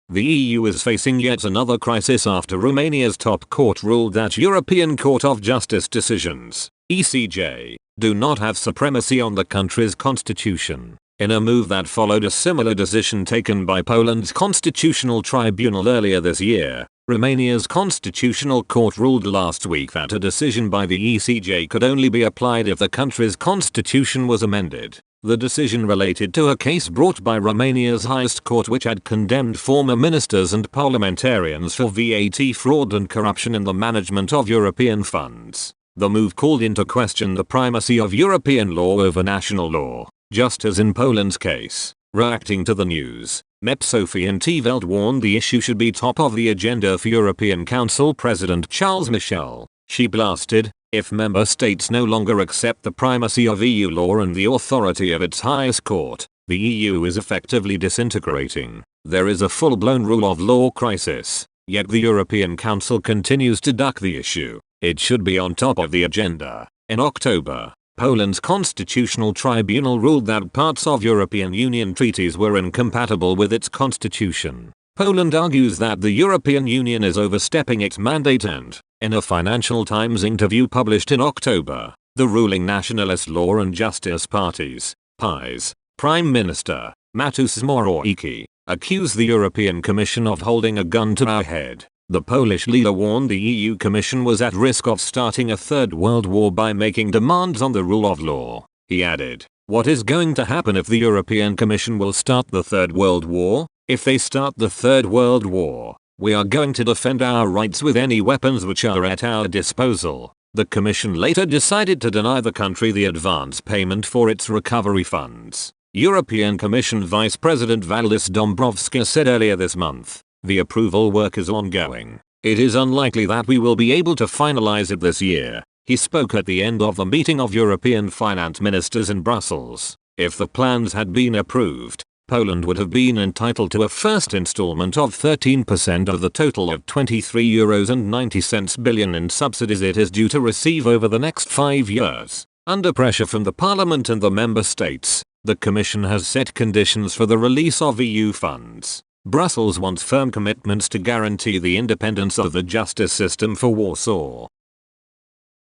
The EU is facing yet another crisis after Romania's top court ruled that European Court of Justice decisions, ECJ, do not have supremacy on the country's constitution, in a move that followed a similar decision taken by Poland's Constitutional Tribunal earlier this year. Romania's Constitutional Court ruled last week that a decision by the ECJ could only be applied if the country's constitution was amended. The decision related to a case brought by Romania's highest court, which had condemned former ministers and parliamentarians for VAT fraud and corruption in the management of European funds. The move called into question the primacy of European law over national law, just as in Poland's case. Reacting to the news, MEP Sophie in 't Veld warned the issue should be top of the agenda for European Council President Charles Michel. She blasted, "If member states no longer accept the primacy of EU law and the authority of its highest court, the EU is effectively disintegrating. There is a full-blown rule of law crisis, yet the European Council continues to duck the issue. It should be on top of the agenda." In October, Poland's Constitutional Tribunal ruled that parts of European Union treaties were incompatible with its constitution. Poland argues that the European Union is overstepping its mandate and, in a Financial Times interview published in October, the ruling Nationalist Law and Justice Party's PiS Prime Minister, Mateusz Morawiecki, accused the European Commission of holding a gun to our head. The Polish leader warned the EU Commission was at risk of starting a third world war by making demands on the rule of law. He added, "What is going to happen if the European Commission will start the third world war? If they start the third world war, we are going to defend our rights with any weapons which are at our disposal." The Commission later decided to deny the country the advance payment for its recovery funds. European Commission Vice President Valdis Dombrovskis said earlier this month, "The approval work is ongoing. It is unlikely that we will be able to finalize it this year." He spoke at the end of the meeting of European finance ministers in Brussels. If the plans had been approved, Poland would have been entitled to a first installment of 13% of the total of €23.90 billion in subsidies it is due to receive over the next 5 years. Under pressure from the Parliament and the member states, the Commission has set conditions for the release of EU funds. Brussels wants firm commitments to guarantee the independence of the justice system for Warsaw.